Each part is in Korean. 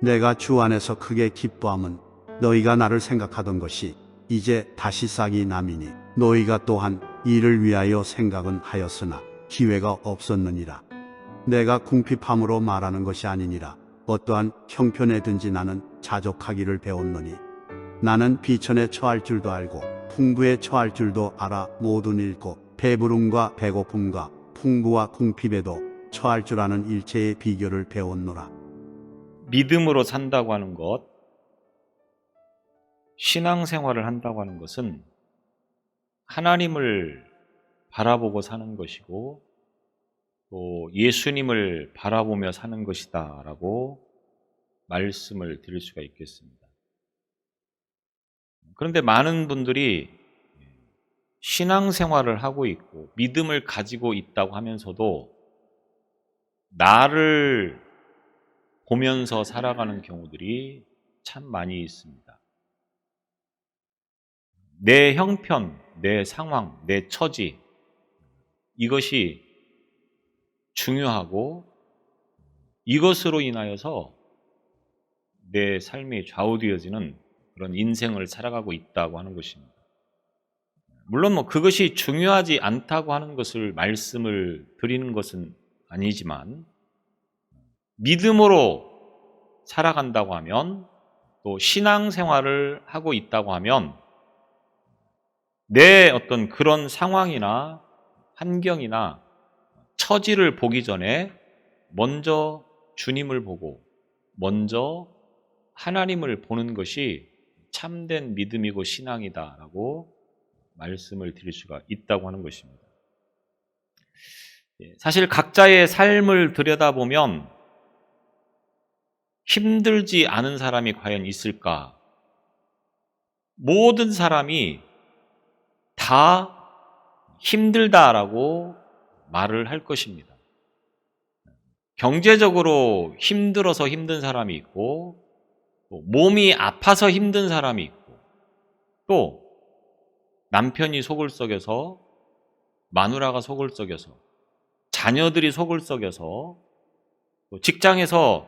내가 주 안에서 크게 기뻐함은 너희가 나를 생각하던 것이 이제 다시 싹이 남이니 너희가 또한 이를 위하여 생각은 하였으나 기회가 없었느니라. 내가 궁핍함으로 말하는 것이 아니니라. 어떠한 형편에든지 나는 자족하기를 배웠노니 나는 비천에 처할 줄도 알고 풍부에 처할 줄도 알아. 모든 읽고 배부름과 배고픔과 풍부와 궁핍에도 처할 줄 아는 일체의 비결을 배웠노라. 믿음으로 산다고 하는 것, 신앙생활을 한다고 하는 것은 하나님을 바라보고 사는 것이고 또 예수님을 바라보며 사는 것이다 라고 말씀을 드릴 수가 있겠습니다. 그런데 많은 분들이 신앙생활을 하고 있고 믿음을 가지고 있다고 하면서도 나를 보면서 살아가는 경우들이 참 많이 있습니다. 내 형편, 내 상황, 내 처지, 이것이 중요하고 이것으로 인하여서 내 삶이 좌우되어지는 그런 인생을 살아가고 있다고 하는 것입니다. 물론 그것이 중요하지 않다고 하는 것을 말씀을 드리는 것은 아니지만 믿음으로 살아간다고 하면 또 신앙생활을 하고 있다고 하면 내 어떤 그런 상황이나 환경이나 처지를 보기 전에 먼저 주님을 보고 먼저 하나님을 보는 것이 참된 믿음이고 신앙이다라고 말씀을 드릴 수가 있다고 하는 것입니다. 사실 각자의 삶을 들여다보면 힘들지 않은 사람이 과연 있을까? 모든 사람이 다 힘들다라고 말을 할 것입니다. 경제적으로 힘들어서 힘든 사람이 있고 또 몸이 아파서 힘든 사람이 있고 또 남편이 속을 썩여서 마누라가 속을 썩여서 자녀들이 속을 썩여서 또 직장에서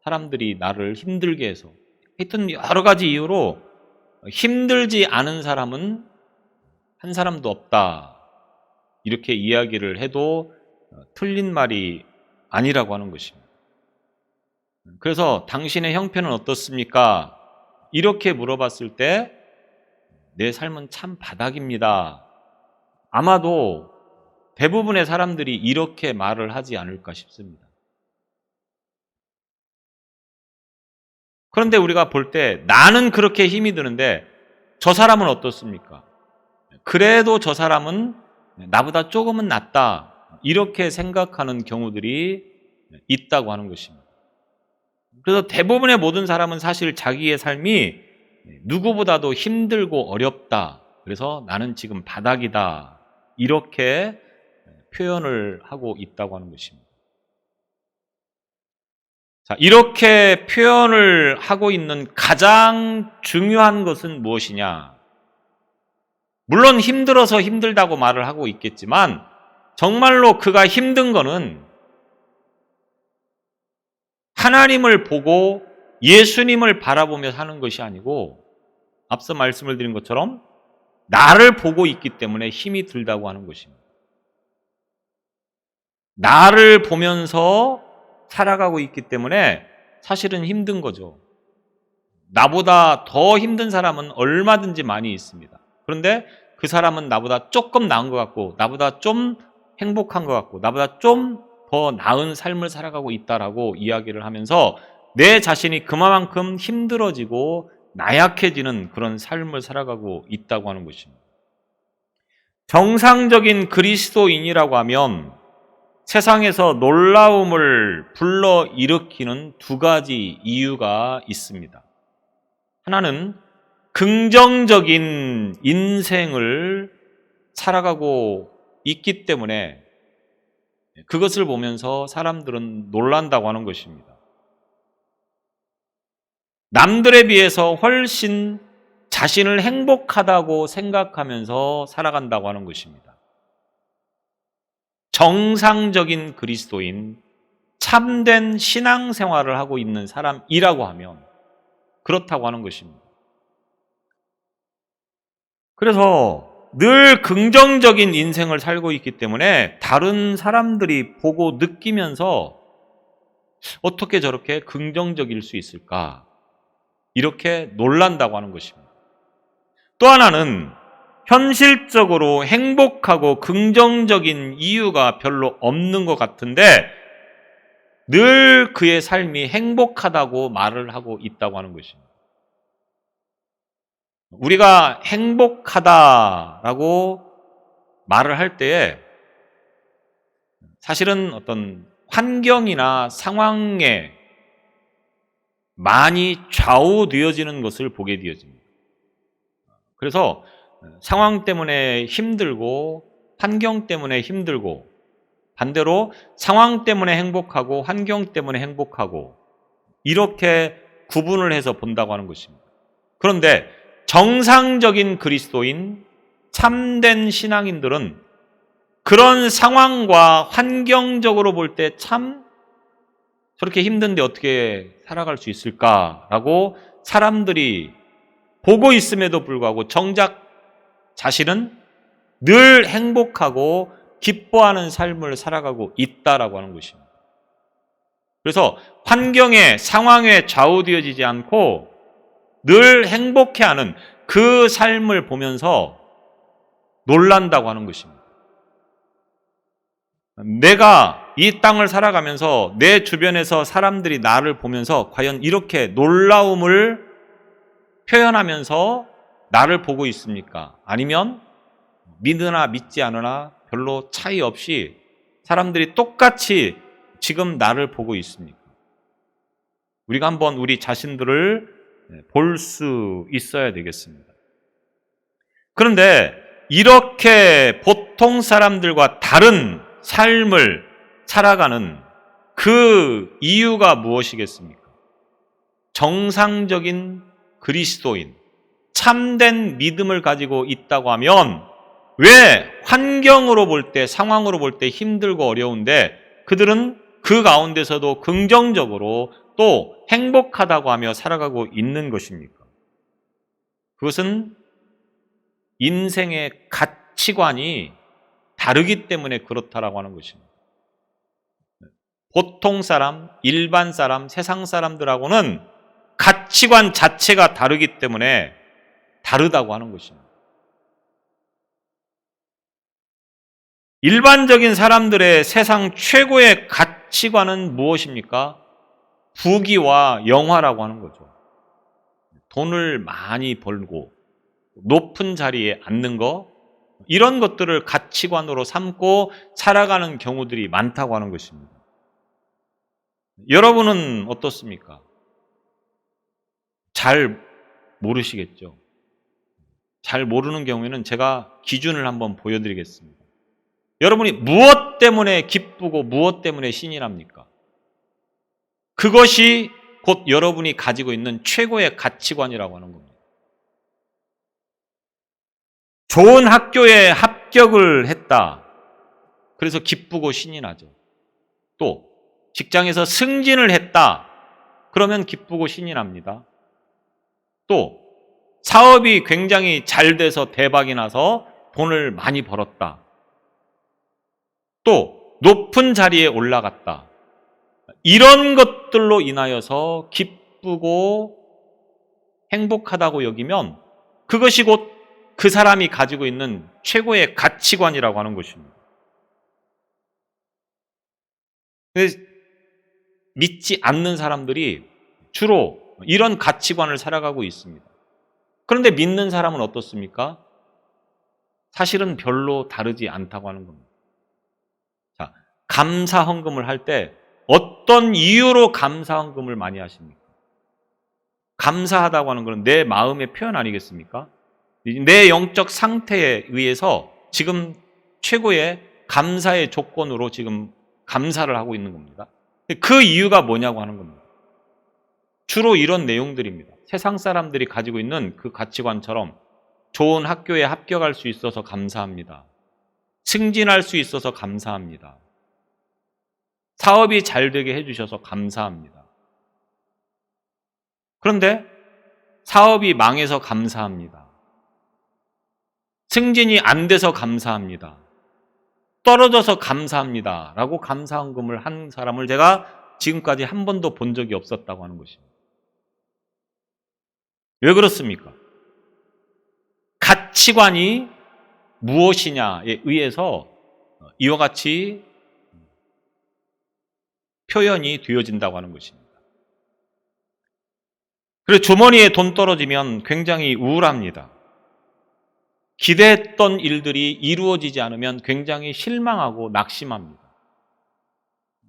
사람들이 나를 힘들게 해서 하여튼 여러 가지 이유로 힘들지 않은 사람은 한 사람도 없다. 이렇게 이야기를 해도 틀린 말이 아니라고 하는 것입니다. 그래서 당신의 형편은 어떻습니까? 이렇게 물어봤을 때 내 삶은 참 바닥입니다. 아마도 대부분의 사람들이 이렇게 말을 하지 않을까 싶습니다. 그런데 우리가 볼 때 나는 그렇게 힘이 드는데 저 사람은 어떻습니까? 그래도 저 사람은 나보다 조금은 낫다. 이렇게 생각하는 경우들이 있다고 하는 것입니다. 그래서 대부분의 모든 사람은 사실 자기의 삶이 누구보다도 힘들고 어렵다. 그래서 나는 지금 바닥이다. 이렇게 표현을 하고 있다고 하는 것입니다. 자, 이렇게 표현을 하고 있는 가장 중요한 것은 무엇이냐? 물론 힘들어서 힘들다고 말을 하고 있겠지만 정말로 그가 힘든 거는 하나님을 보고 예수님을 바라보며 사는 것이 아니고 앞서 말씀을 드린 것처럼 나를 보고 있기 때문에 힘이 들다고 하는 것입니다. 나를 보면서 살아가고 있기 때문에 사실은 힘든 거죠. 나보다 더 힘든 사람은 얼마든지 많이 있습니다. 그런데 그 사람은 나보다 조금 나은 것 같고 나보다 좀 행복한 것 같고 나보다 좀 더 나은 삶을 살아가고 있다라고 이야기를 하면서 내 자신이 그만큼 힘들어지고 나약해지는 그런 삶을 살아가고 있다고 하는 것입니다. 정상적인 그리스도인이라고 하면 세상에서 놀라움을 불러일으키는 두 가지 이유가 있습니다. 하나는 긍정적인 인생을 살아가고 있기 때문에 그것을 보면서 사람들은 놀란다고 하는 것입니다. 남들에 비해서 훨씬 자신을 행복하다고 생각하면서 살아간다고 하는 것입니다. 정상적인 그리스도인, 참된 신앙생활을 하고 있는 사람이라고 하면 그렇다고 하는 것입니다. 그래서 늘 긍정적인 인생을 살고 있기 때문에 다른 사람들이 보고 느끼면서 어떻게 저렇게 긍정적일 수 있을까? 이렇게 놀란다고 하는 것입니다. 또 하나는 현실적으로 행복하고 긍정적인 이유가 별로 없는 것 같은데 늘 그의 삶이 행복하다고 말을 하고 있다고 하는 것입니다. 우리가 행복하다라고 말을 할 때에 사실은 어떤 환경이나 상황에 많이 좌우되어지는 것을 보게 되어집니다. 그래서 상황 때문에 힘들고 환경 때문에 힘들고 반대로 상황 때문에 행복하고 환경 때문에 행복하고 이렇게 구분을 해서 본다고 하는 것입니다. 그런데 정상적인 그리스도인, 참된 신앙인들은 그런 상황과 환경적으로 볼 때 참 저렇게 힘든데 어떻게 살아갈 수 있을까라고 사람들이 보고 있음에도 불구하고 정작 자신은 늘 행복하고 기뻐하는 삶을 살아가고 있다라고 하는 것입니다. 그래서 환경에, 상황에 좌우되어지지 않고 늘 행복해하는 그 삶을 보면서 놀란다고 하는 것입니다. 내가 이 땅을 살아가면서 내 주변에서 사람들이 나를 보면서 과연 이렇게 놀라움을 표현하면서 나를 보고 있습니까? 아니면 믿으나 믿지 않으나 별로 차이 없이 사람들이 똑같이 지금 나를 보고 있습니까? 우리가 한번 우리 자신들을 볼 수 있어야 되겠습니다. 그런데 이렇게 보통 사람들과 다른 삶을 살아가는 그 이유가 무엇이겠습니까? 정상적인 그리스도인, 참된 믿음을 가지고 있다고 하면 왜 환경으로 볼 때, 상황으로 볼 때 힘들고 어려운데 그들은 그 가운데서도 긍정적으로 또 행복하다고 하며 살아가고 있는 것입니까? 그것은 인생의 가치관이 다르기 때문에 그렇다라고 하는 것입니다. 보통 사람, 일반 사람, 세상 사람들하고는 가치관 자체가 다르기 때문에 다르다고 하는 것입니다. 일반적인 사람들의 세상 최고의 가치관은 무엇입니까? 부귀와 영화라고 하는 거죠. 돈을 많이 벌고 높은 자리에 앉는 거, 이런 것들을 가치관으로 삼고 살아가는 경우들이 많다고 하는 것입니다. 여러분은 어떻습니까? 잘 모르시겠죠? 잘 모르는 경우에는 제가 기준을 한번 보여드리겠습니다. 여러분이 무엇 때문에 기쁘고 무엇 때문에 신이 납니까? 그것이 곧 여러분이 가지고 있는 최고의 가치관이라고 하는 겁니다. 좋은 학교에 합격을 했다. 그래서 기쁘고 신이 나죠. 또 직장에서 승진을 했다. 그러면 기쁘고 신이 납니다. 또 사업이 굉장히 잘 돼서 대박이 나서 돈을 많이 벌었다. 또 높은 자리에 올라갔다. 이런 것들로 인하여서 기쁘고 행복하다고 여기면 그것이 곧 그 사람이 가지고 있는 최고의 가치관이라고 하는 것입니다. 믿지 않는 사람들이 주로 이런 가치관을 살아가고 있습니다. 그런데 믿는 사람은 어떻습니까? 사실은 별로 다르지 않다고 하는 겁니다. 자, 감사 헌금을 할 때 어떤 이유로 감사 헌금을 많이 하십니까? 감사하다고 하는 것은 내 마음의 표현 아니겠습니까? 내 영적 상태에 의해서 지금 최고의 감사의 조건으로 지금 감사를 하고 있는 겁니다. 그 이유가 뭐냐고 하는 겁니다. 주로 이런 내용들입니다. 세상 사람들이 가지고 있는 그 가치관처럼 좋은 학교에 합격할 수 있어서 감사합니다. 승진할 수 있어서 감사합니다. 사업이 잘 되게 해주셔서 감사합니다. 그런데 사업이 망해서 감사합니다. 승진이 안 돼서 감사합니다. 떨어져서 감사합니다. 라고 감사헌금을 한 사람을 제가 지금까지 한 번도 본 적이 없었다고 하는 것입니다. 왜 그렇습니까? 가치관이 무엇이냐에 의해서 이와 같이 표현이 되어진다고 하는 것입니다. 그래서 주머니에 돈 떨어지면 굉장히 우울합니다. 기대했던 일들이 이루어지지 않으면 굉장히 실망하고 낙심합니다.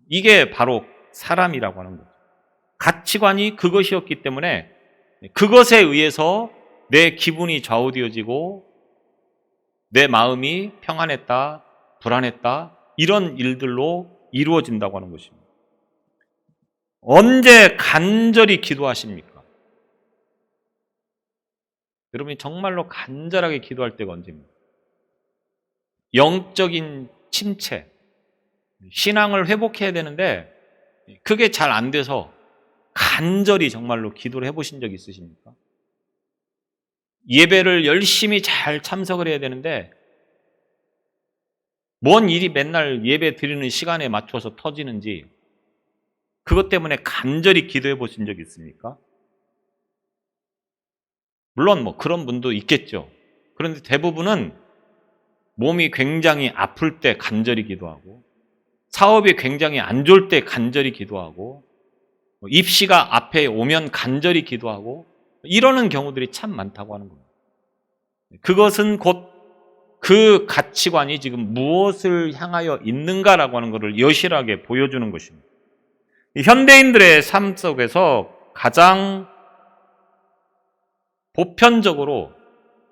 이게 바로 사람이라고 하는 거죠. 가치관이 그것이었기 때문에 그것에 의해서 내 기분이 좌우되어지고 내 마음이 평안했다, 불안했다, 이런 일들로 이루어진다고 하는 것입니다. 언제 간절히 기도하십니까? 여러분이 정말로 간절하게 기도할 때가 언제입니까? 영적인 침체, 신앙을 회복해야 되는데 그게 잘 안 돼서 간절히 정말로 기도를 해보신 적 있으십니까? 예배를 열심히 잘 참석을 해야 되는데 뭔 일이 맨날 예배 드리는 시간에 맞춰서 터지는지 그것 때문에 간절히 기도해 보신 적 있습니까? 물론 뭐 그런 분도 있겠죠. 그런데 대부분은 몸이 굉장히 아플 때 간절히 기도하고 사업이 굉장히 안 좋을 때 간절히 기도하고 입시가 앞에 오면 간절히 기도하고 이러는 경우들이 참 많다고 하는 겁니다. 그것은 곧 그 가치관이 지금 무엇을 향하여 있는가라고 하는 것을 여실하게 보여주는 것입니다. 현대인들의 삶 속에서 가장 보편적으로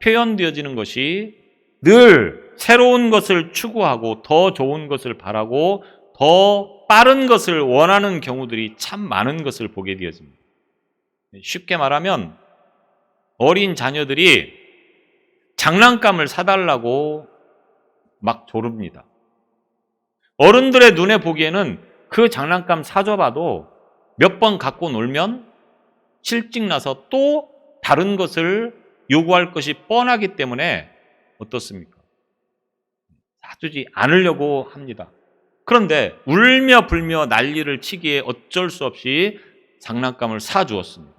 표현되어지는 것이 늘 새로운 것을 추구하고 더 좋은 것을 바라고 더 빠른 것을 원하는 경우들이 참 많은 것을 보게 되어집니다. 쉽게 말하면 어린 자녀들이 장난감을 사달라고 막 조릅니다. 어른들의 눈에 보기에는 그 장난감 사줘봐도 몇 번 갖고 놀면 실증나서 또 다른 것을 요구할 것이 뻔하기 때문에 어떻습니까? 사주지 않으려고 합니다. 그런데 울며 불며 난리를 치기에 어쩔 수 없이 장난감을 사주었습니다.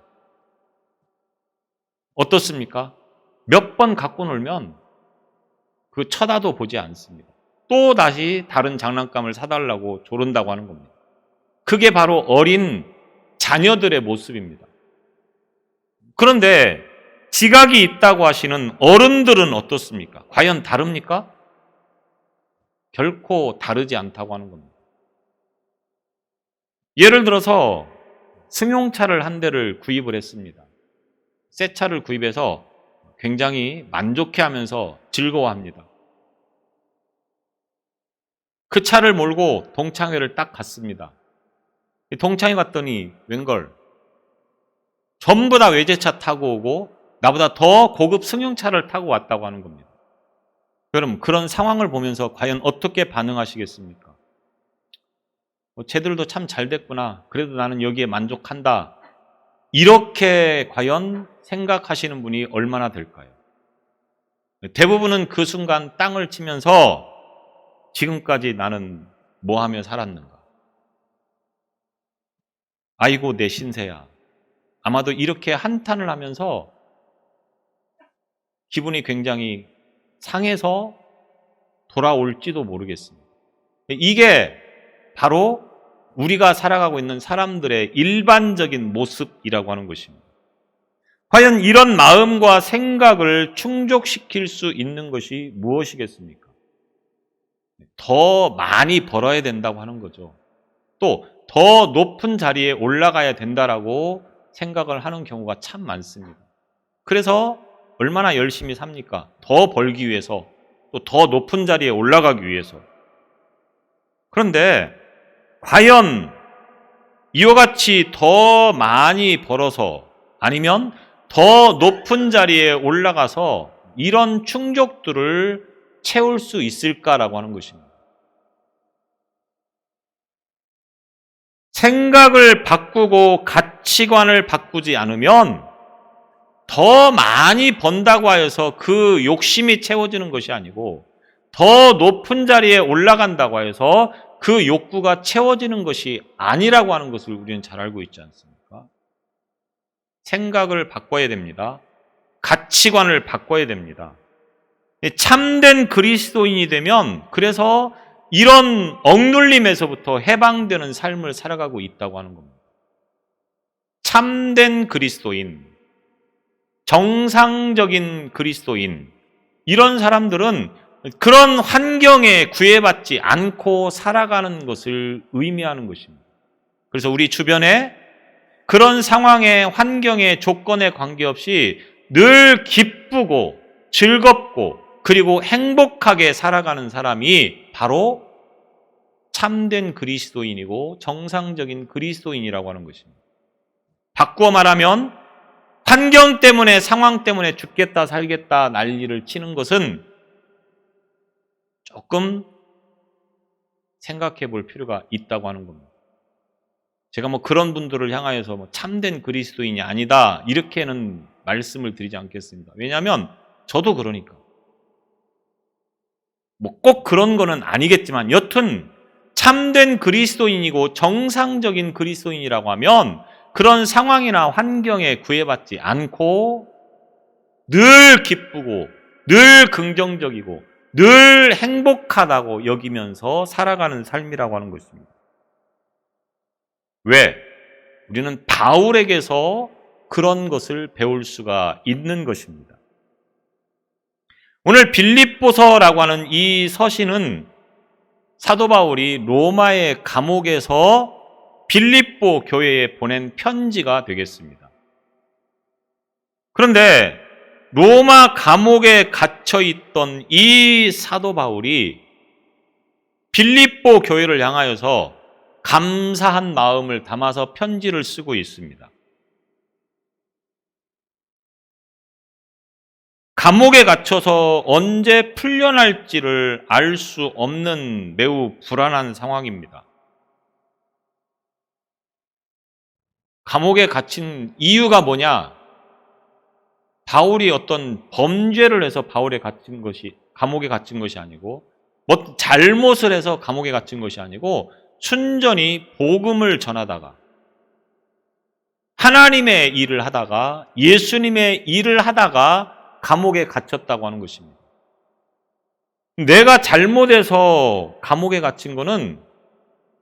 어떻습니까? 몇 번 갖고 놀면 그 쳐다도 보지 않습니다. 또 다시 다른 장난감을 사달라고 조른다고 하는 겁니다. 그게 바로 어린 자녀들의 모습입니다. 그런데 지각이 있다고 하시는 어른들은 어떻습니까? 과연 다릅니까? 결코 다르지 않다고 하는 겁니다. 예를 들어서 승용차를 한 대를 구입을 했습니다. 새 차를 구입해서 굉장히 만족해하면서 즐거워합니다. 그 차를 몰고 동창회를 딱 갔습니다. 동창회 갔더니 웬걸 전부 다 외제차 타고 오고 나보다 더 고급 승용차를 타고 왔다고 하는 겁니다. 그럼 그런 상황을 보면서 과연 어떻게 반응하시겠습니까? 쟤들도 참 잘 됐구나. 그래도 나는 여기에 만족한다. 이렇게 과연 생각하시는 분이 얼마나 될까요? 대부분은 그 순간 땅을 치면서 지금까지 나는 뭐 하며 살았는가? 아이고 내 신세야. 아마도 이렇게 한탄을 하면서 기분이 굉장히 상해서 돌아올지도 모르겠습니다. 이게 바로 우리가 살아가고 있는 사람들의 일반적인 모습이라고 하는 것입니다. 과연 이런 마음과 생각을 충족시킬 수 있는 것이 무엇이겠습니까? 더 많이 벌어야 된다고 하는 거죠. 또 더 높은 자리에 올라가야 된다라고 생각을 하는 경우가 참 많습니다. 그래서 얼마나 열심히 삽니까? 더 벌기 위해서, 또 더 높은 자리에 올라가기 위해서. 그런데 과연 이와 같이 더 많이 벌어서 아니면 더 높은 자리에 올라가서 이런 충족들을 채울 수 있을까라고 하는 것입니다. 생각을 바꾸고 가치관을 바꾸지 않으면 더 많이 번다고 하여서 그 욕심이 채워지는 것이 아니고 더 높은 자리에 올라간다고 해서 그 욕구가 채워지는 것이 아니라고 하는 것을 우리는 잘 알고 있지 않습니까? 생각을 바꿔야 됩니다. 가치관을 바꿔야 됩니다. 참된 그리스도인이 되면 그래서 이런 억눌림에서부터 해방되는 삶을 살아가고 있다고 하는 겁니다. 참된 그리스도인, 정상적인 그리스도인, 이런 사람들은 그런 환경에 구애받지 않고 살아가는 것을 의미하는 것입니다. 그래서 우리 주변에 그런 상황의 환경의 조건에 관계없이 늘 기쁘고 즐겁고 그리고 행복하게 살아가는 사람이 바로 참된 그리스도인이고 정상적인 그리스도인이라고 하는 것입니다. 바꾸어 말하면 환경 때문에 상황 때문에 죽겠다 살겠다 난리를 치는 것은 조금 생각해 볼 필요가 있다고 하는 겁니다. 제가 그런 분들을 향하여서 참된 그리스도인이 아니다 이렇게는 말씀을 드리지 않겠습니다. 왜냐하면 저도 그러니까. 꼭 그런 거는 아니겠지만 여튼 참된 그리스도인이고 정상적인 그리스도인이라고 하면 그런 상황이나 환경에 구애받지 않고 늘 기쁘고 늘 긍정적이고 늘 행복하다고 여기면서 살아가는 삶이라고 하는 것입니다. 왜? 우리는 바울에게서 그런 것을 배울 수가 있는 것입니다. 오늘 빌립보서라고 하는 이 서신은 사도 바울이 로마의 감옥에서 빌립보 교회에 보낸 편지가 되겠습니다. 그런데 로마 감옥에 갇혀 있던 이 사도 바울이 빌립보 교회를 향하여서 감사한 마음을 담아서 편지를 쓰고 있습니다. 감옥에 갇혀서 언제 풀려날지를 알 수 없는 매우 불안한 상황입니다. 감옥에 갇힌 이유가 뭐냐? 바울이 어떤 범죄를 해서 감옥에 갇힌 것이 아니고 잘못을 해서 감옥에 갇힌 것이 아니고 순전히 복음을 전하다가 하나님의 일을 하다가 예수님의 일을 하다가 감옥에 갇혔다고 하는 것입니다. 내가 잘못해서 감옥에 갇힌 거는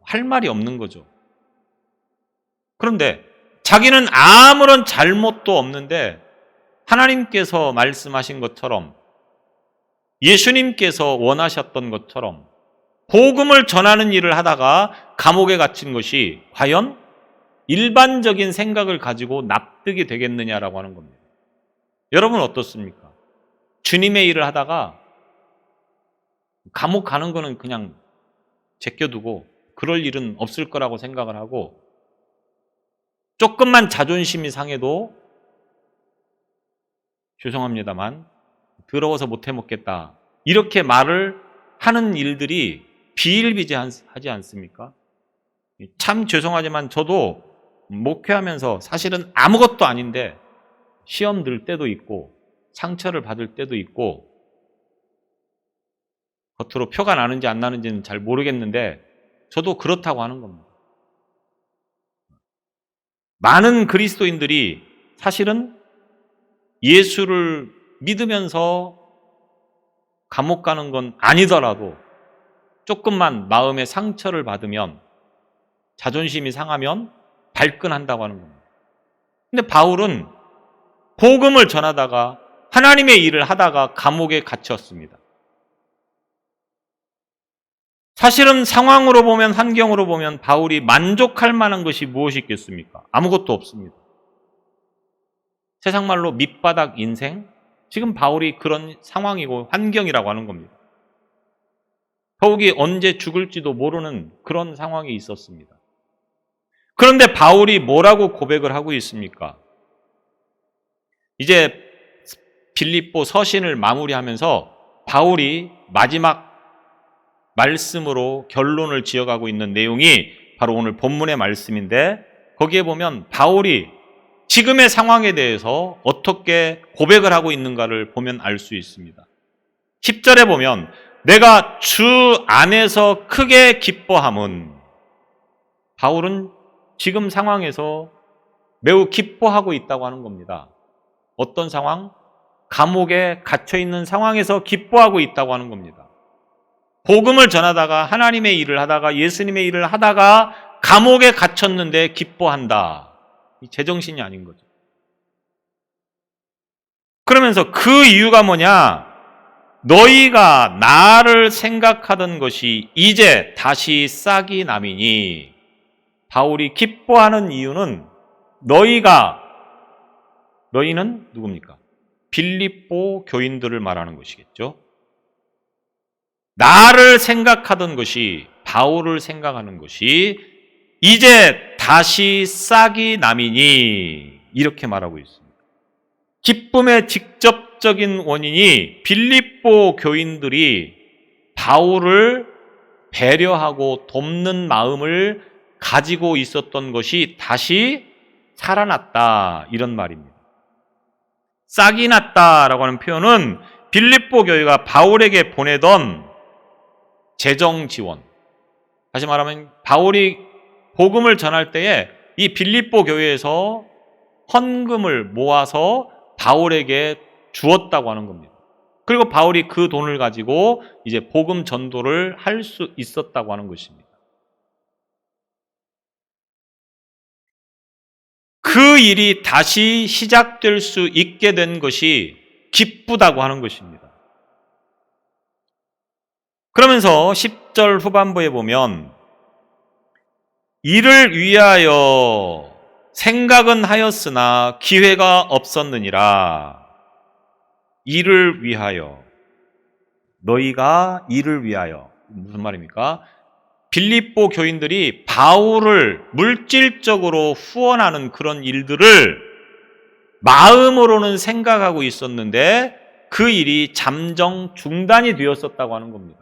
할 말이 없는 거죠. 그런데 자기는 아무런 잘못도 없는데 하나님께서 말씀하신 것처럼 예수님께서 원하셨던 것처럼 복음을 전하는 일을 하다가 감옥에 갇힌 것이 과연 일반적인 생각을 가지고 납득이 되겠느냐라고 하는 겁니다. 여러분 어떻습니까? 주님의 일을 하다가 감옥 가는 거는 그냥 제껴두고 그럴 일은 없을 거라고 생각을 하고 조금만 자존심이 상해도 죄송합니다만 더러워서 못 해먹겠다 이렇게 말을 하는 일들이 비일비재하지 않습니까? 참 죄송하지만 저도 목회하면서 사실은 아무것도 아닌데 시험 들 때도 있고 상처를 받을 때도 있고 겉으로 표가 나는지 안 나는지는 잘 모르겠는데 저도 그렇다고 하는 겁니다. 많은 그리스도인들이 사실은 예수를 믿으면서 감옥 가는 건 아니더라도 조금만 마음의 상처를 받으면 자존심이 상하면 발끈한다고 하는 겁니다. 근데 바울은 복음을 전하다가 하나님의 일을 하다가 감옥에 갇혔습니다. 사실은 상황으로 보면 환경으로 보면 바울이 만족할 만한 것이 무엇이 있겠습니까? 아무것도 없습니다. 세상 말로 밑바닥 인생? 지금 바울이 그런 상황이고 환경이라고 하는 겁니다. 더욱이 언제 죽을지도 모르는 그런 상황이 있었습니다. 그런데 바울이 뭐라고 고백을 하고 있습니까? 이제 빌립보 서신을 마무리하면서 바울이 마지막 말씀으로 결론을 지어가고 있는 내용이 바로 오늘 본문의 말씀인데 거기에 보면 바울이 지금의 상황에 대해서 어떻게 고백을 하고 있는가를 보면 알 수 있습니다. 10절에 보면 내가 주 안에서 크게 기뻐함은, 바울은 지금 상황에서 매우 기뻐하고 있다고 하는 겁니다. 어떤 상황? 감옥에 갇혀있는 상황에서 기뻐하고 있다고 하는 겁니다. 복음을 전하다가 하나님의 일을 하다가 예수님의 일을 하다가 감옥에 갇혔는데 기뻐한다. 이 제정신이 아닌 거죠. 그러면서 그 이유가 뭐냐? 너희가 나를 생각하던 것이 이제 다시 싹이 남이니. 바울이 기뻐하는 이유는 너희는 누굽니까? 빌립보 교인들을 말하는 것이겠죠. 나를 생각하던 것이, 바울을 생각하는 것이 이제 다시 싹이 남이니, 이렇게 말하고 있습니다. 기쁨의 직접적인 원인이 빌립보 교인들이 바울을 배려하고 돕는 마음을 가지고 있었던 것이 다시 살아났다, 이런 말입니다. 싹이 났다라고 하는 표현은 빌립보 교회가 바울에게 보내던 재정 지원, 다시 말하면 바울이 복음을 전할 때에 이 빌립보 교회에서 헌금을 모아서 바울에게 주었다고 하는 겁니다. 그리고 바울이 그 돈을 가지고 이제 복음 전도를 할 수 있었다고 하는 것입니다. 그 일이 다시 시작될 수 있게 된 것이 기쁘다고 하는 것입니다. 그러면서 10절 후반부에 보면 이를 위하여 생각은 하였으나 기회가 없었느니라. 이를 위하여, 너희가 이를 위하여, 무슨 말입니까? 빌립보 교인들이 바울을 물질적으로 후원하는 그런 일들을 마음으로는 생각하고 있었는데 그 일이 잠정 중단이 되었었다고 하는 겁니다.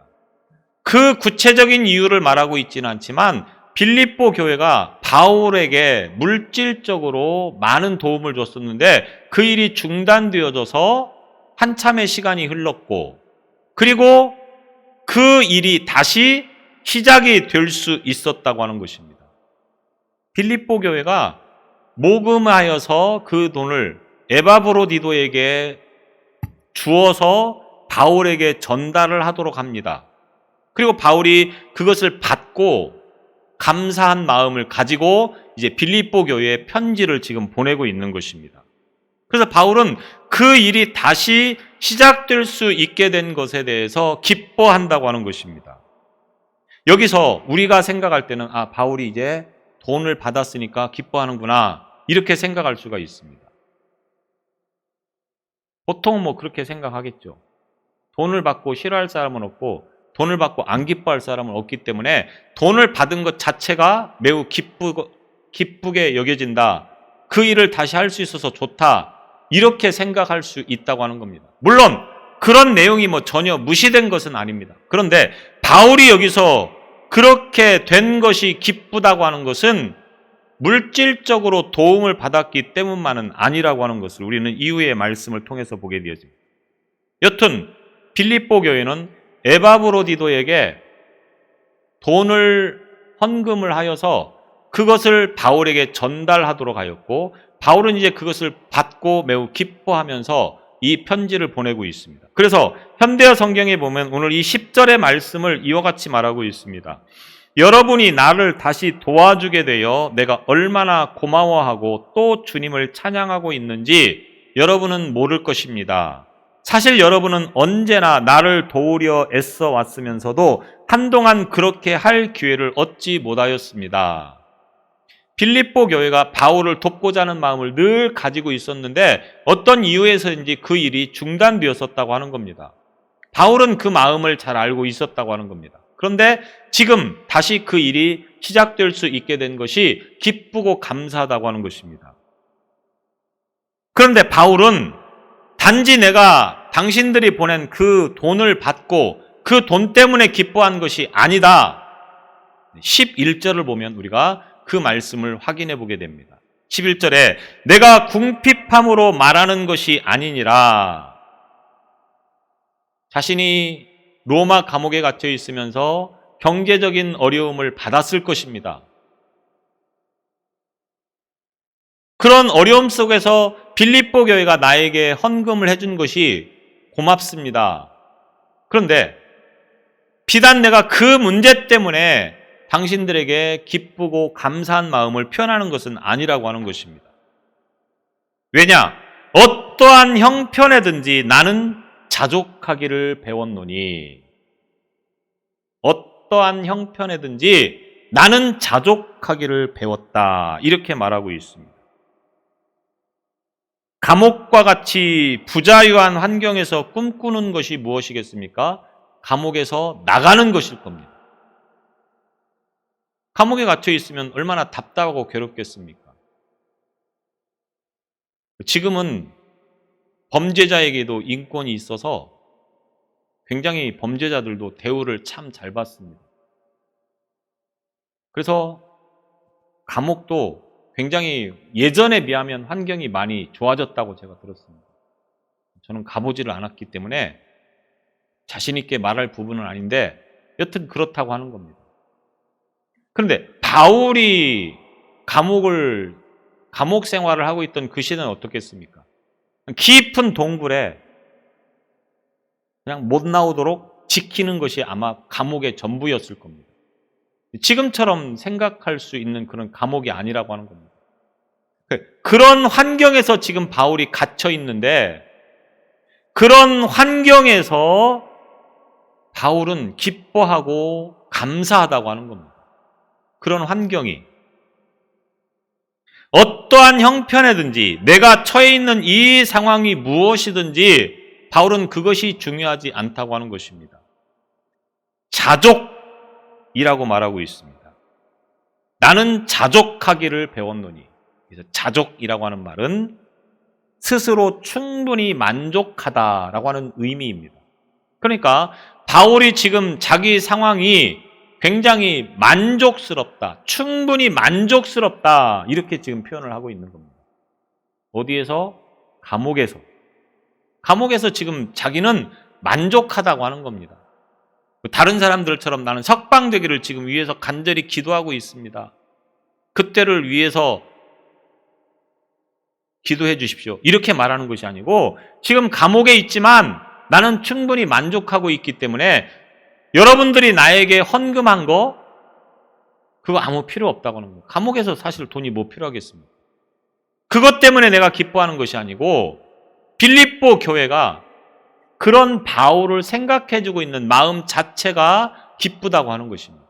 그 구체적인 이유를 말하고 있지는 않지만 빌립보 교회가 바울에게 물질적으로 많은 도움을 줬었는데 그 일이 중단되어져서 한참의 시간이 흘렀고, 그리고 그 일이 다시 시작이 될 수 있었다고 하는 것입니다. 빌립보 교회가 모금하여서 그 돈을 에바브로디도에게 주어서 바울에게 전달을 하도록 합니다. 그리고 바울이 그것을 받고 감사한 마음을 가지고 이제 빌립보 교회에 편지를 지금 보내고 있는 것입니다. 그래서 바울은 그 일이 다시 시작될 수 있게 된 것에 대해서 기뻐한다고 하는 것입니다. 여기서 우리가 생각할 때는 바울이 이제 돈을 받았으니까 기뻐하는구나, 이렇게 생각할 수가 있습니다. 보통 그렇게 생각하겠죠. 돈을 받고 싫어할 사람은 없고 돈을 받고 안 기뻐할 사람은 없기 때문에 돈을 받은 것 자체가 매우 기쁘게 여겨진다. 그 일을 다시 할 수 있어서 좋다. 이렇게 생각할 수 있다고 하는 겁니다. 물론 그런 내용이 전혀 무시된 것은 아닙니다. 그런데 바울이 여기서 그렇게 된 것이 기쁘다고 하는 것은 물질적으로 도움을 받았기 때문만은 아니라고 하는 것을 우리는 이후의 말씀을 통해서 보게 되어집니다. 여튼 빌립보 교회는 에바브로디도에게 돈을 헌금을 하여서 그것을 바울에게 전달하도록 하였고, 바울은 이제 그것을 받고 매우 기뻐하면서 이 편지를 보내고 있습니다. 그래서 현대어 성경에 보면 오늘 이 10절의 말씀을 이와 같이 말하고 있습니다. 여러분이 나를 다시 도와주게 되어 내가 얼마나 고마워하고 또 주님을 찬양하고 있는지 여러분은 모를 것입니다. 사실 여러분은 언제나 나를 도우려 애써 왔으면서도 한동안 그렇게 할 기회를 얻지 못하였습니다. 빌립보 교회가 바울을 돕고자 하는 마음을 늘 가지고 있었는데 어떤 이유에서인지 그 일이 중단되었었다고 하는 겁니다. 바울은 그 마음을 잘 알고 있었다고 하는 겁니다. 그런데 지금 다시 그 일이 시작될 수 있게 된 것이 기쁘고 감사하다고 하는 것입니다. 그런데 바울은 단지 내가 당신들이 보낸 그 돈을 받고 그 돈 때문에 기뻐한 것이 아니다. 11절을 보면 우리가 그 말씀을 확인해 보게 됩니다. 11절에 내가 궁핍함으로 말하는 것이 아니니라. 자신이 로마 감옥에 갇혀 있으면서 경제적인 어려움을 받았을 것입니다. 그런 어려움 속에서 빌립보 교회가 나에게 헌금을 해준 것이 고맙습니다. 그런데 비단 내가 그 문제 때문에 당신들에게 기쁘고 감사한 마음을 표현하는 것은 아니라고 하는 것입니다. 왜냐? 어떠한 형편에든지 나는 자족하기를 배웠노니, 어떠한 형편에든지 나는 자족하기를 배웠다. 이렇게 말하고 있습니다. 감옥과 같이 부자유한 환경에서 꿈꾸는 것이 무엇이겠습니까? 감옥에서 나가는 것일 겁니다. 감옥에 갇혀 있으면 얼마나 답답하고 괴롭겠습니까? 지금은 범죄자에게도 인권이 있어서 굉장히 범죄자들도 대우를 참 잘 받습니다. 그래서 감옥도 굉장히 예전에 비하면 환경이 많이 좋아졌다고 제가 들었습니다. 저는 가보지를 않았기 때문에 자신 있게 말할 부분은 아닌데 여튼 그렇다고 하는 겁니다. 그런데 바울이 감옥 생활을 하고 있던 그 시대는 어떻겠습니까? 깊은 동굴에 그냥 못 나오도록 지키는 것이 아마 감옥의 전부였을 겁니다. 지금처럼 생각할 수 있는 그런 감옥이 아니라고 하는 겁니다. 그런 환경에서 지금 바울이 갇혀 있는데 그런 환경에서 바울은 기뻐하고 감사하다고 하는 겁니다. 그런 환경이 어떠한 형편에든지 내가 처해 있는 이 상황이 무엇이든지 바울은 그것이 중요하지 않다고 하는 것입니다. 자족이라고 말하고 있습니다. 나는 자족하기를 배웠노니. 그래서 자족이라고 하는 말은 스스로 충분히 만족하다라고 하는 의미입니다. 그러니까 바울이 지금 자기 상황이 굉장히 만족스럽다, 충분히 만족스럽다 이렇게 지금 표현을 하고 있는 겁니다. 어디에서? 감옥에서. 감옥에서 지금 자기는 만족하다고 하는 겁니다. 다른 사람들처럼 나는 석방되기를 지금 위해서 간절히 기도하고 있습니다. 그때를 위해서 기도해 주십시오. 이렇게 말하는 것이 아니고 지금 감옥에 있지만 나는 충분히 만족하고 있기 때문에 여러분들이 나에게 헌금한 거 그거 아무 필요 없다고 하는 거예요. 감옥에서 사실 돈이 뭐 필요하겠습니까? 그것 때문에 내가 기뻐하는 것이 아니고 빌립보 교회가 그런 바울을 생각해주고 있는 마음 자체가 기쁘다고 하는 것입니다.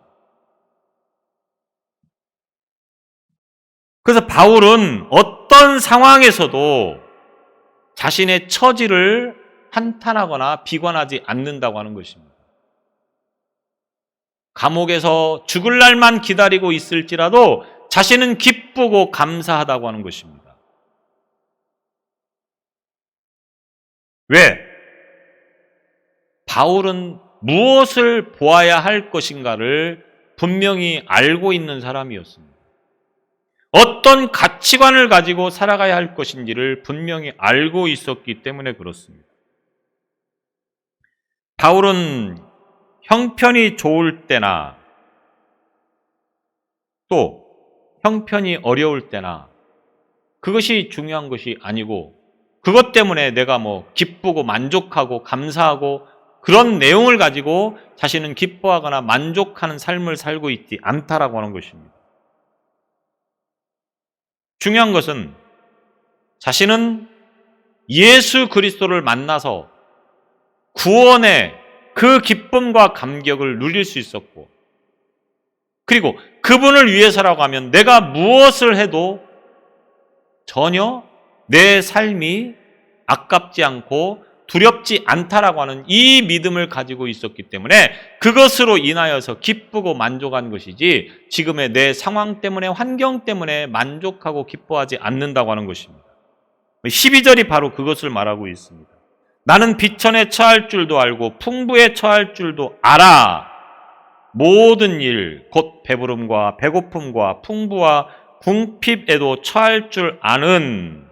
그래서 바울은 어떤 상황에서도 자신의 처지를 한탄하거나 비관하지 않는다고 하는 것입니다. 감옥에서 죽을 날만 기다리고 있을지라도 자신은 기쁘고 감사하다고 하는 것입니다. 왜? 바울은 무엇을 보아야 할 것인가를 분명히 알고 있는 사람이었습니다. 어떤 가치관을 가지고 살아가야 할 것인지를 분명히 알고 있었기 때문에 그렇습니다. 바울은 형편이 좋을 때나 또 형편이 어려울 때나 그것이 중요한 것이 아니고 그것 때문에 내가 기쁘고 만족하고 감사하고 그런 내용을 가지고 자신은 기뻐하거나 만족하는 삶을 살고 있지 않다라고 하는 것입니다. 중요한 것은 자신은 예수 그리스도를 만나서 구원의 그 기쁨과 감격을 누릴 수 있었고 그리고 그분을 위해서라고 하면 내가 무엇을 해도 전혀 내 삶이 아깝지 않고 두렵지 않다라고 하는 이 믿음을 가지고 있었기 때문에 그것으로 인하여서 기쁘고 만족한 것이지 지금의 내 상황 때문에 환경 때문에 만족하고 기뻐하지 않는다고 하는 것입니다. 12절이 바로 그것을 말하고 있습니다. 나는 비천에 처할 줄도 알고 풍부에 처할 줄도 알아. 모든 일, 곧 배부름과 배고픔과 풍부와 궁핍에도 처할 줄 아는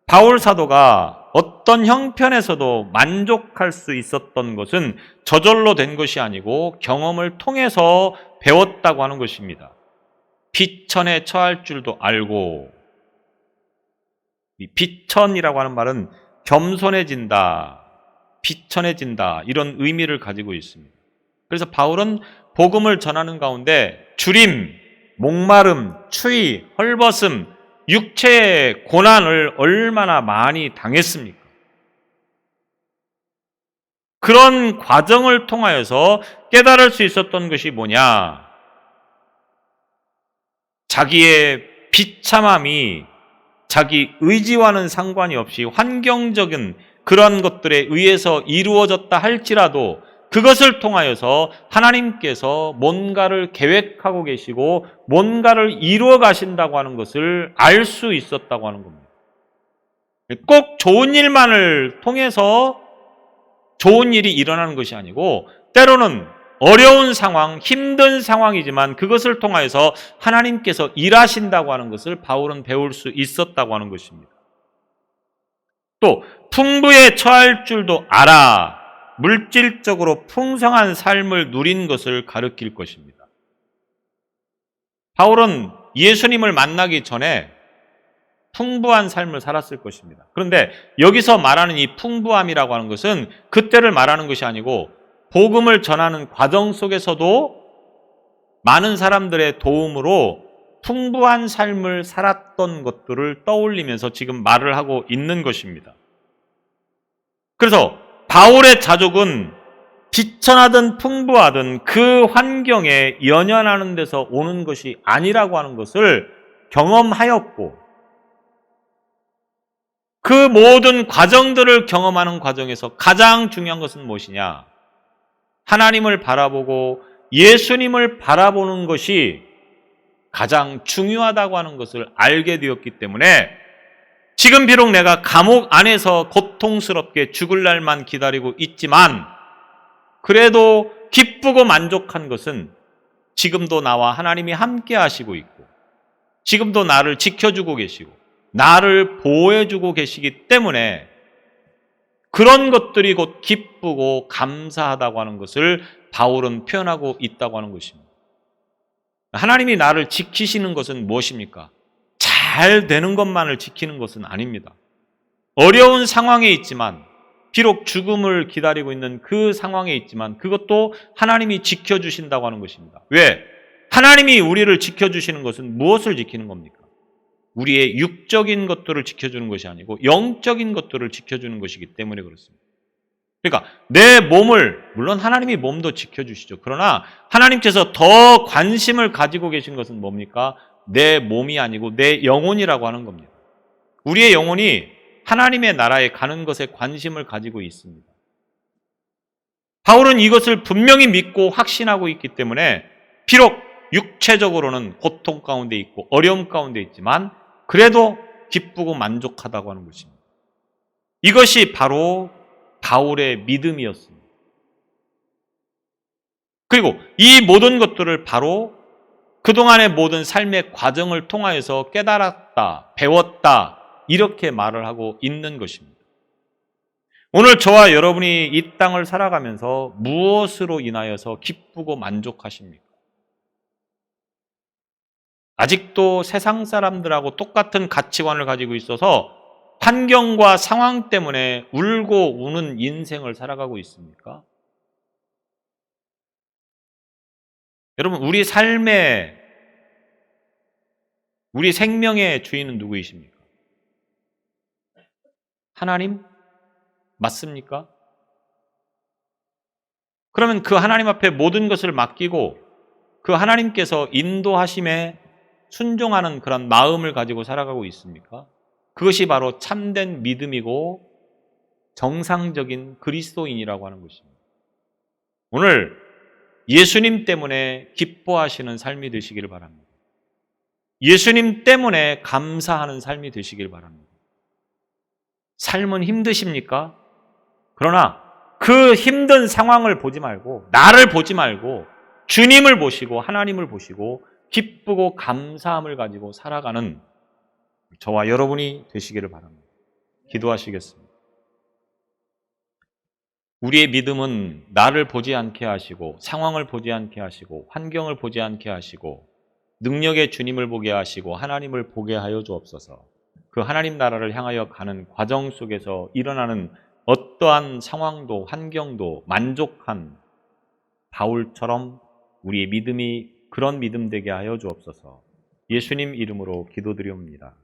바울 사도가 어떤 형편에서도 만족할 수 있었던 것은 저절로 된 것이 아니고 경험을 통해서 배웠다고 하는 것입니다. 비천에 처할 줄도 알고, 이 비천이라고 하는 말은 겸손해진다, 비천해진다, 이런 의미를 가지고 있습니다. 그래서 바울은 복음을 전하는 가운데 주림, 목마름, 추위, 헐벗음, 육체의 고난을 얼마나 많이 당했습니까? 그런 과정을 통하여서 깨달을 수 있었던 것이 뭐냐? 자기의 비참함이 자기 의지와는 상관이 없이 환경적인 그런 것들에 의해서 이루어졌다 할지라도 그것을 통하여서 하나님께서 뭔가를 계획하고 계시고 뭔가를 이루어 가신다고 하는 것을 알 수 있었다고 하는 겁니다. 꼭 좋은 일만을 통해서 좋은 일이 일어나는 것이 아니고 때로는 어려운 상황, 힘든 상황이지만 그것을 통하여서 하나님께서 일하신다고 하는 것을 바울은 배울 수 있었다고 하는 것입니다. 또 풍부에 처할 줄도 알아. 물질적으로 풍성한 삶을 누린 것을 가리킬 것입니다. 바울은 예수님을 만나기 전에 풍부한 삶을 살았을 것입니다. 그런데 여기서 말하는 이 풍부함이라고 하는 것은 그때를 말하는 것이 아니고 복음을 전하는 과정 속에서도 많은 사람들의 도움으로 풍부한 삶을 살았던 것들을 떠올리면서 지금 말을 하고 있는 것입니다. 그래서 바울의 자족은 비천하든 풍부하든 그 환경에 연연하는 데서 오는 것이 아니라고 하는 것을 경험하였고 그 모든 과정들을 경험하는 과정에서 가장 중요한 것은 무엇이냐? 하나님을 바라보고 예수님을 바라보는 것이 가장 중요하다고 하는 것을 알게 되었기 때문에 지금 비록 내가 감옥 안에서 고통스럽게 죽을 날만 기다리고 있지만 그래도 기쁘고 만족한 것은 지금도 나와 하나님이 함께 하시고 있고 지금도 나를 지켜주고 계시고 나를 보호해주고 계시기 때문에 그런 것들이 곧 기쁘고 감사하다고 하는 것을 바울은 표현하고 있다고 하는 것입니다. 하나님이 나를 지키시는 것은 무엇입니까? 잘 되는 것만을 지키는 것은 아닙니다. 어려운 상황에 있지만 비록 죽음을 기다리고 있는 그 상황에 있지만 그것도 하나님이 지켜주신다고 하는 것입니다. 왜? 하나님이 우리를 지켜주시는 것은 무엇을 지키는 겁니까? 우리의 육적인 것들을 지켜주는 것이 아니고 영적인 것들을 지켜주는 것이기 때문에 그렇습니다. 그러니까 내 몸을, 물론 하나님이 몸도 지켜주시죠. 그러나 하나님께서 더 관심을 가지고 계신 것은 뭡니까? 내 몸이 아니고 내 영혼이라고 하는 겁니다. 우리의 영혼이 하나님의 나라에 가는 것에 관심을 가지고 있습니다. 바울은 이것을 분명히 믿고 확신하고 있기 때문에 비록 육체적으로는 고통 가운데 있고 어려움 가운데 있지만 그래도 기쁘고 만족하다고 하는 것입니다. 이것이 바로 바울의 믿음이었습니다. 그리고 이 모든 것들을 바로 그동안의 모든 삶의 과정을 통하여서 깨달았다, 배웠다, 이렇게 말을 하고 있는 것입니다. 오늘 저와 여러분이 이 땅을 살아가면서 무엇으로 인하여서 기쁘고 만족하십니까? 아직도 세상 사람들하고 똑같은 가치관을 가지고 있어서 환경과 상황 때문에 울고 우는 인생을 살아가고 있습니까? 여러분, 우리 삶의, 우리 생명의 주인은 누구이십니까? 하나님? 맞습니까? 그러면 그 하나님 앞에 모든 것을 맡기고 그 하나님께서 인도하심에 순종하는 그런 마음을 가지고 살아가고 있습니까? 그것이 바로 참된 믿음이고 정상적인 그리스도인이라고 하는 것입니다. 오늘 예수님 때문에 기뻐하시는 삶이 되시기를 바랍니다. 예수님 때문에 감사하는 삶이 되시길 바랍니다. 삶은 힘드십니까? 그러나 그 힘든 상황을 보지 말고 나를 보지 말고 주님을 보시고 하나님을 보시고 기쁘고 감사함을 가지고 살아가는 저와 여러분이 되시기를 바랍니다. 기도하시겠습니다. 우리의 믿음은 나를 보지 않게 하시고 상황을 보지 않게 하시고 환경을 보지 않게 하시고 능력의 주님을 보게 하시고 하나님을 보게 하여 주옵소서. 그 하나님 나라를 향하여 가는 과정 속에서 일어나는 어떠한 상황도 환경도 만족한 바울처럼 우리의 믿음이 그런 믿음 되게 하여 주옵소서. 예수님 이름으로 기도드립니다.